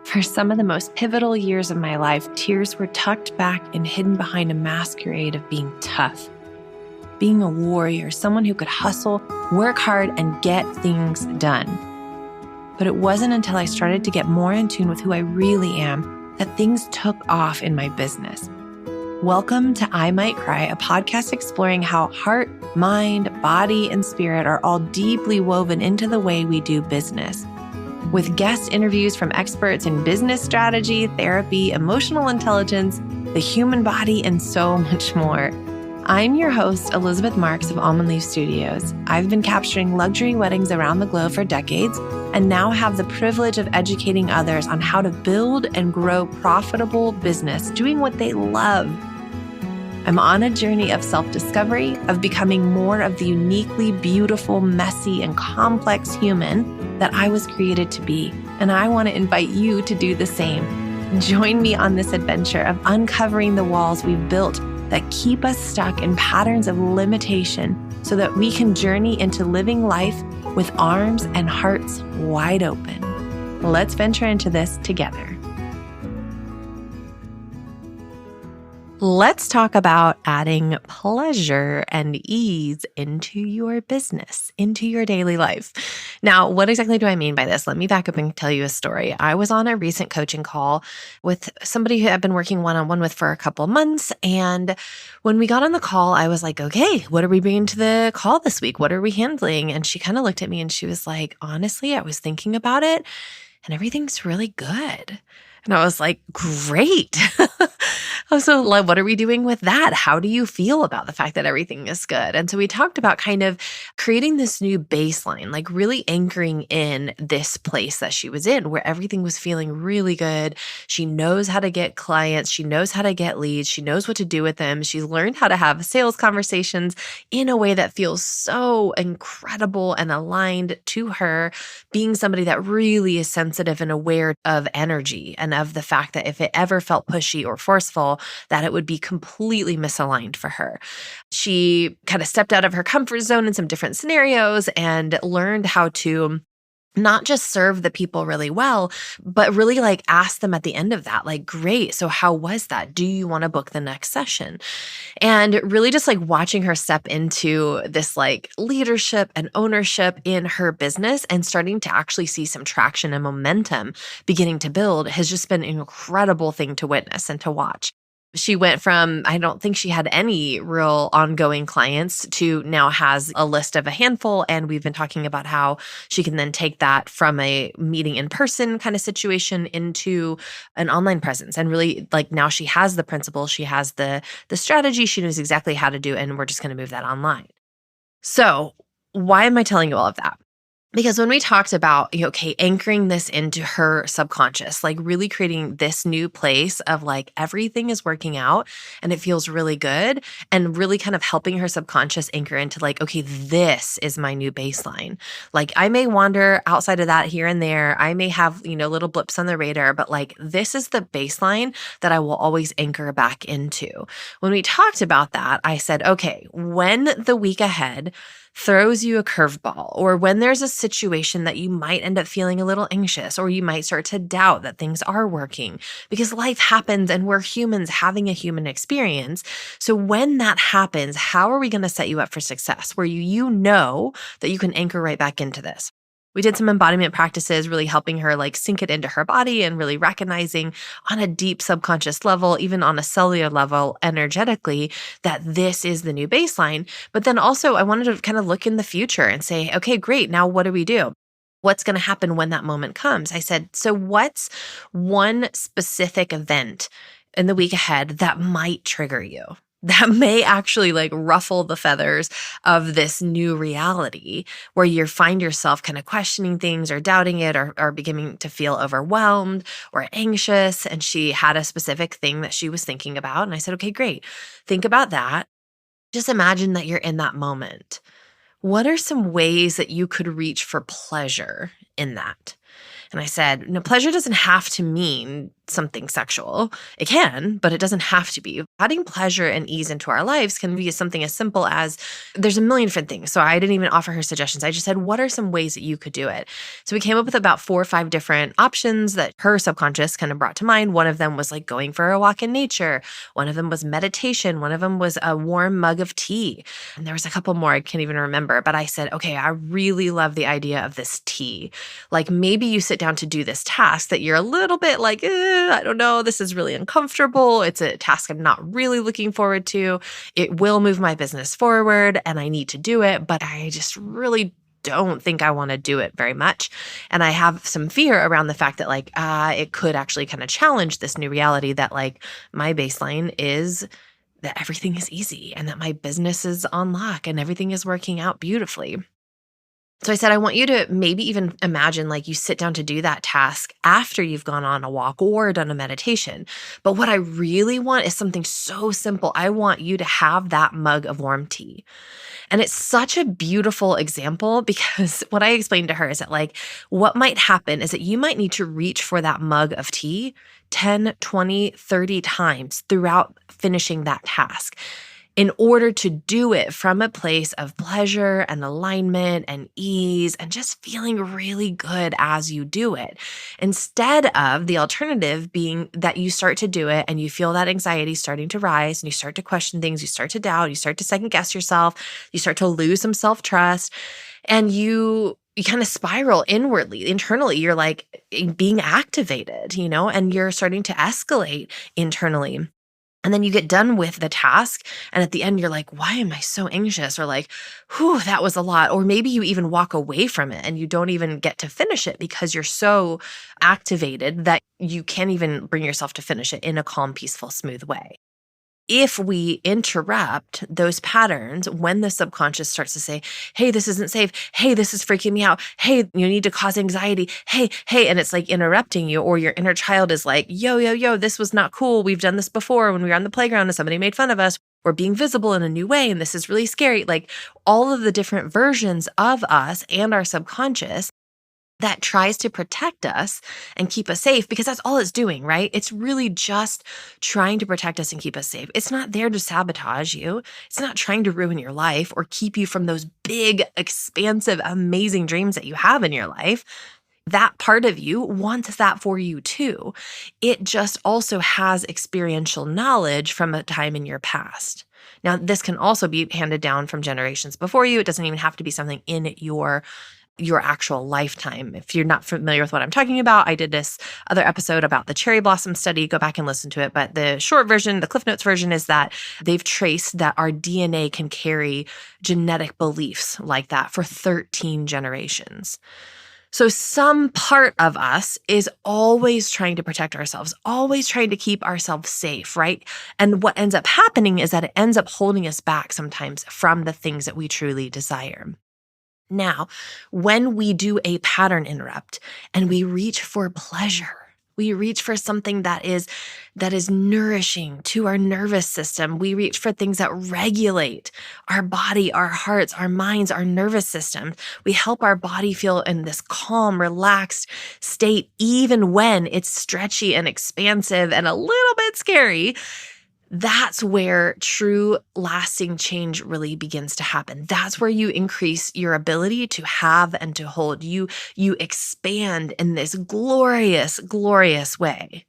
For some of the most pivotal years of my life, tears were tucked back and hidden behind a masquerade of being tough, being a warrior, someone who could hustle, work hard, and get things done. But it wasn't until I started to get more in tune with who I really am that things took off in my business. Welcome to I Might Cry, a podcast exploring how heart, mind, body, and spirit are all deeply woven into the way we do business. With guest interviews from experts in business strategy, therapy, emotional intelligence, the human body, and so much more. I'm your host, Elizabeth Marks of Almond Leaf Studios. I've been capturing luxury weddings around the globe for decades and now have the privilege of educating others on how to build and grow profitable business doing what they love. I'm on a journey of self-discovery, of becoming more of the uniquely beautiful, messy, and complex human that I was created to be, and I want to invite you to do the same. Join me on this adventure of uncovering the walls we've built that keep us stuck in patterns of limitation so that we can journey into living life with arms and hearts wide open. Let's venture into this together. Let's talk about adding pleasure and ease into your business, into your daily life. Now, what exactly do I mean by this? Let me back up and tell you a story. I was on a recent coaching call with somebody who I've been working one-on-one with for a couple of months. And when we got on the call, I was like, okay, what are we bringing to the call this week? What are we handling? And she kind of looked at me and she was like, honestly, I was thinking about it and everything's really good. And I was like, great. So like, what are we doing with that? How do you feel about the fact that everything is good? And so we talked about kind of creating this new baseline, like really anchoring in this place that she was in where everything was feeling really good. She knows how to get clients. She knows how to get leads. She knows what to do with them. She's learned how to have sales conversations in a way that feels so incredible and aligned to her, being somebody that really is sensitive and aware of energy and of the fact that if it ever felt pushy or forceful, that it would be completely misaligned for her. She kind of stepped out of her comfort zone in some different scenarios and learned how to not just serve the people really well, but really like ask them at the end of that, like, great, so how was that? Do you want to book the next session? And really just like watching her step into this like leadership and ownership in her business and starting to actually see some traction and momentum beginning to build has just been an incredible thing to witness and to watch. She went from, I don't think she had any real ongoing clients to now has a list of a handful. And we've been talking about how she can then take that from a meeting in person kind of situation into an online presence. And really like now she has the principles, she has the strategy, she knows exactly how to do it. And we're just going to move that online. So why am I telling you all of that? Because when we talked about, okay, anchoring this into her subconscious, like really creating this new place of like everything is working out and it feels really good and really kind of helping her subconscious anchor into like, okay, this is my new baseline. Like I may wander outside of that here and there. I may have, little blips on the radar, but like this is the baseline that I will always anchor back into. When we talked about that, I said, okay, when the week ahead throws you a curveball, or when there's a situation that you might end up feeling a little anxious, or you might start to doubt that things are working because life happens and we're humans having a human experience. So when that happens, how are we going to set you up for success where you know that you can anchor right back into this? We did some embodiment practices, really helping her like sink it into her body and really recognizing on a deep subconscious level, even on a cellular level, energetically, that this is the new baseline. But then also I wanted to kind of look in the future and say, okay, great. Now what do we do? What's going to happen when that moment comes? I said, so what's one specific event in the week ahead that might trigger you? That may actually like ruffle the feathers of this new reality where you find yourself kind of questioning things or doubting it or beginning to feel overwhelmed or anxious. And she had a specific thing that she was thinking about. And I said, okay, great. Think about that. Just imagine that you're in that moment. What are some ways that you could reach for pleasure in that? And I said, no, pleasure doesn't have to mean something sexual. It can, but it doesn't have to be. Adding pleasure and ease into our lives can be something as simple as there's a million different things. So I didn't even offer her suggestions. I just said, what are some ways that you could do it? So we came up with about 4 or 5 different options that her subconscious kind of brought to mind. One of them was like going for a walk in nature. One of them was meditation. One of them was a warm mug of tea. And there was a couple more I can't even remember. But I said, okay, I really love the idea of this tea. Like maybe you sit down to do this task that you're a little bit like, I don't know, this is really uncomfortable. It's a task I'm not really looking forward to. It will move my business forward and I need to do it, but I just really don't think I want to do it very much. And I have some fear around the fact that like, it could actually kind of challenge this new reality that like my baseline is that everything is easy and that my business is on lock and everything is working out beautifully. So I said, I want you to maybe even imagine like you sit down to do that task after you've gone on a walk or done a meditation. But what I really want is something so simple. I want you to have that mug of warm tea. And it's such a beautiful example because what I explained to her is that like what might happen is that you might need to reach for that mug of tea 10, 20, 30 times throughout finishing that task, in order to do it from a place of pleasure and alignment and ease and just feeling really good as you do it. Instead of the alternative being that you start to do it and you feel that anxiety starting to rise and you start to question things, you start to doubt, you start to second guess yourself, you start to lose some self-trust, and you kind of spiral inwardly, internally. You're like being activated, and you're starting to escalate internally. And then you get done with the task. And at the end, you're like, why am I so anxious? Or like, whew, that was a lot. Or maybe you even walk away from it and you don't even get to finish it because you're so activated that you can't even bring yourself to finish it in a calm, peaceful, smooth way. If we interrupt those patterns when the subconscious starts to say, hey, this isn't safe. Hey, this is freaking me out. Hey, you need to cause anxiety. Hey, and it's like interrupting you, or your inner child is like, yo, this was not cool. We've done this before when we were on the playground and somebody made fun of us. We're being visible in a new way. And this is really scary. Like all of the different versions of us and our subconscious that tries to protect us and keep us safe, because that's all it's doing, right? It's really just trying to protect us and keep us safe. It's not there to sabotage you. It's not trying to ruin your life or keep you from those big, expansive, amazing dreams that you have in your life. That part of you wants that for you too. It just also has experiential knowledge from a time in your past. Now, this can also be handed down from generations before you. It doesn't even have to be something in your actual lifetime. If you're not familiar with what I'm talking about, I did this other episode about the cherry blossom study. Go back and listen to it. But the short version, the Cliff Notes version, is that they've traced that our DNA can carry genetic beliefs like that for 13 generations. So some part of us is always trying to protect ourselves, always trying to keep ourselves safe, right? And what ends up happening is that it ends up holding us back sometimes from the things that we truly desire. Now, when we do a pattern interrupt and we reach for pleasure, we reach for something that is nourishing to our nervous system. We reach for things that regulate our body, our hearts, our minds, our nervous system. We help our body feel in this calm, relaxed state, even when it's stretchy and expansive and a little bit scary. That's where true lasting change really begins to happen. That's where you increase your ability to have and to hold. You expand in this glorious, glorious way.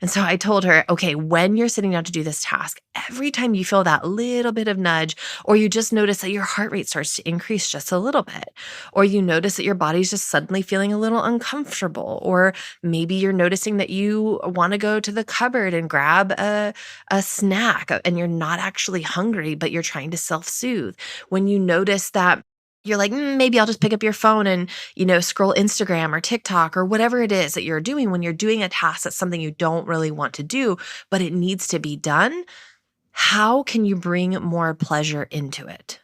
And so I told her, okay, when you're sitting down to do this task, every time you feel that little bit of nudge, or you just notice that your heart rate starts to increase just a little bit, or you notice that your body's just suddenly feeling a little uncomfortable, or maybe you're noticing that you want to go to the cupboard and grab a snack and you're not actually hungry, but you're trying to self-soothe. When you notice that you're like, maybe I'll just pick up your phone and, scroll Instagram or TikTok or whatever it is that you're doing when you're doing a task that's something you don't really want to do, but it needs to be done. How can you bring more pleasure into it?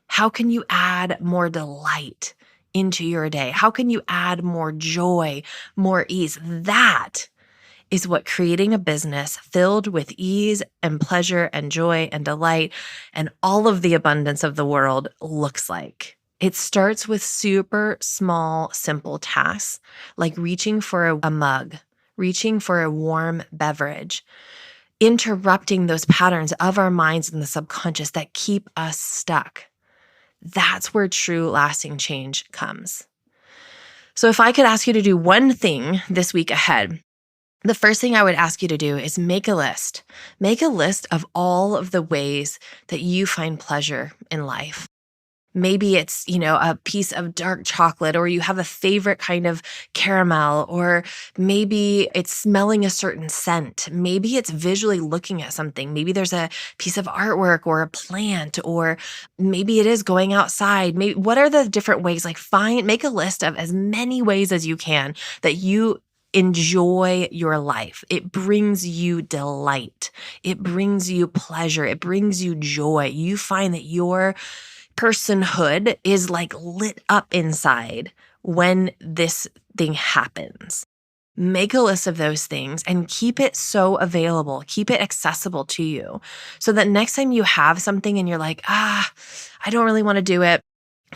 How can you add more delight into your day? How can you add more joy, more ease? That is what creating a business filled with ease and pleasure and joy and delight and all of the abundance of the world looks like. It starts with super small, simple tasks like reaching for a mug, reaching for a warm beverage, interrupting those patterns of our minds and the subconscious that keep us stuck. That's where true lasting change comes. So if I could ask you to do one thing this week ahead, the first thing I would ask you to do is make a list. Make a list of all of the ways that you find pleasure in life. Maybe it's, a piece of dark chocolate, or you have a favorite kind of caramel, or maybe it's smelling a certain scent. Maybe it's visually looking at something. Maybe there's a piece of artwork or a plant, or maybe it is going outside. Maybe what are the different ways? Make a list of as many ways as you can that you enjoy your life. It brings you delight. It brings you pleasure. It brings you joy. You find that your personhood is lit up inside when this thing happens. Make a list of those things and keep it so available, keep it accessible to you so that next time you have something and you're like, I don't really want to do it.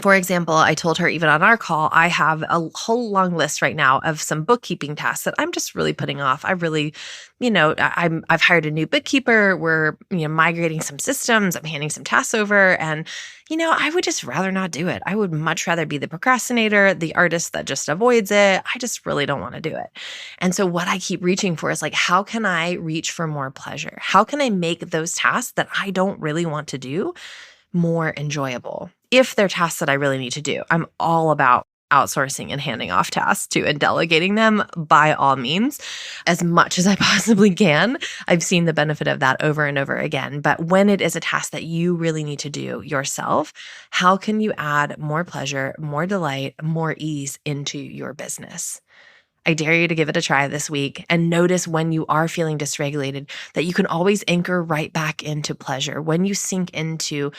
For example, I told her even on our call, I have a whole long list right now of some bookkeeping tasks that I'm just really putting off. I really, I've hired a new bookkeeper. We're, migrating some systems. I'm handing some tasks over, and, I would just rather not do it. I would much rather be the procrastinator, the artist that just avoids it. I just really don't want to do it. And so what I keep reaching for is how can I reach for more pleasure? How can I make those tasks that I don't really want to do more enjoyable? If they're tasks that I really need to do, I'm all about outsourcing and handing off tasks to and delegating them by all means, as much as I possibly can. I've seen the benefit of that over and over again. But when it is a task that you really need to do yourself, how can you add more pleasure, more delight, more ease into your business? I dare you to give it a try this week and notice when you are feeling dysregulated that you can always anchor right back into pleasure. When you sink into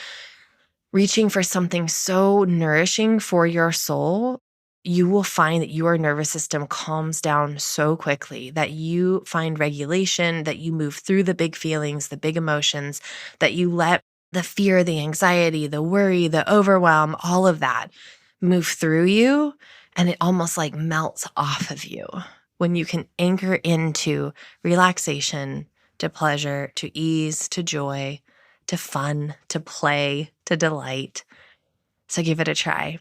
reaching for something so nourishing for your soul, you will find that your nervous system calms down so quickly, that you find regulation, that you move through the big feelings, the big emotions, that you let the fear, the anxiety, the worry, the overwhelm, all of that move through you, and it almost melts off of you when you can anchor into relaxation, to pleasure, to ease, to joy, to fun, to play, to delight. So give it a try.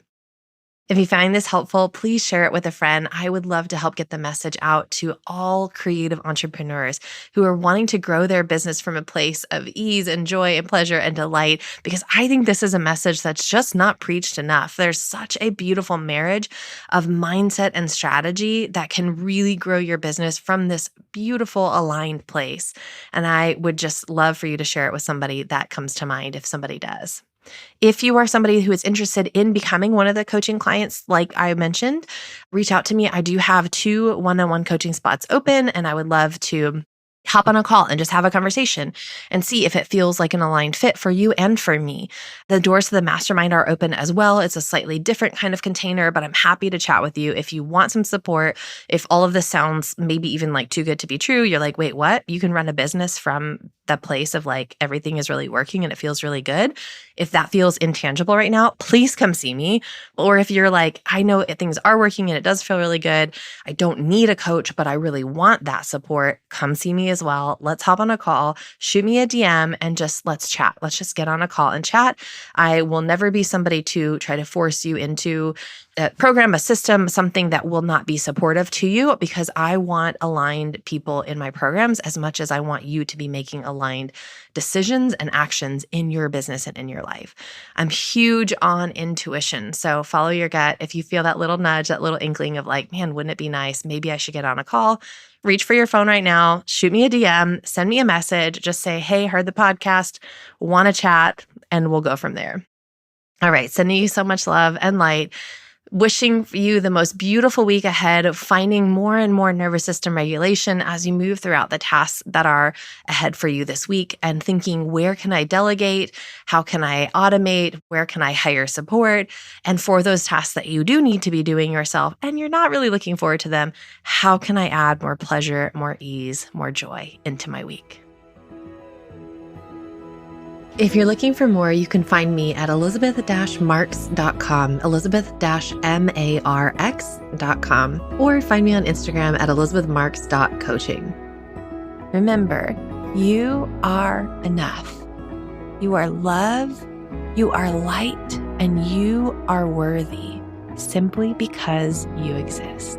If you find this helpful, please share it with a friend. I would love to help get the message out to all creative entrepreneurs who are wanting to grow their business from a place of ease and joy and pleasure and delight, because I think this is a message that's just not preached enough. There's such a beautiful marriage of mindset and strategy that can really grow your business from this beautiful aligned place. And I would just love for you to share it with somebody that comes to mind if somebody does. If you are somebody who is interested in becoming one of the coaching clients, like I mentioned, reach out to me. I do have 2 one-on-one coaching spots open, and I would love to hop on a call and just have a conversation and see if it feels like an aligned fit for you and for me. The doors to the mastermind are open as well. It's a slightly different kind of container, but I'm happy to chat with you if you want some support. If all of this sounds maybe even too good to be true, you're like, wait, what? You can run a business from the place of everything is really working and it feels really good. If that feels intangible right now, please come see me. Or if you're I know things are working and it does feel really good, I don't need a coach, but I really want that support, come see me as well. Let's hop on a call, shoot me a DM, and let's chat. Let's just get on a call and chat. I will never be somebody to try to force you into a program, a system, something that will not be supportive to you, because I want aligned people in my programs as much as I want you to be making aligned decisions and actions in your business and in your life. I'm huge on intuition. So follow your gut. If you feel that little nudge, that little inkling of man, wouldn't it be nice? Maybe I should get on a call. Reach for your phone right now, shoot me a DM, send me a message, just say, hey, heard the podcast, want to chat, and we'll go from there. All right, sending you so much love and light. Wishing you the most beautiful week ahead of finding more and more nervous system regulation as you move throughout the tasks that are ahead for you this week, and thinking, where can I delegate? How can I automate? Where can I hire support? And for those tasks that you do need to be doing yourself and you're not really looking forward to them, how can I add more pleasure, more ease, more joy into my week? If you're looking for more, you can find me at elizabeth-marks.com, elizabeth-marx.com, or find me on Instagram at elizabethmarks.coaching. Remember, you are enough. You are love, you are light, and you are worthy simply because you exist.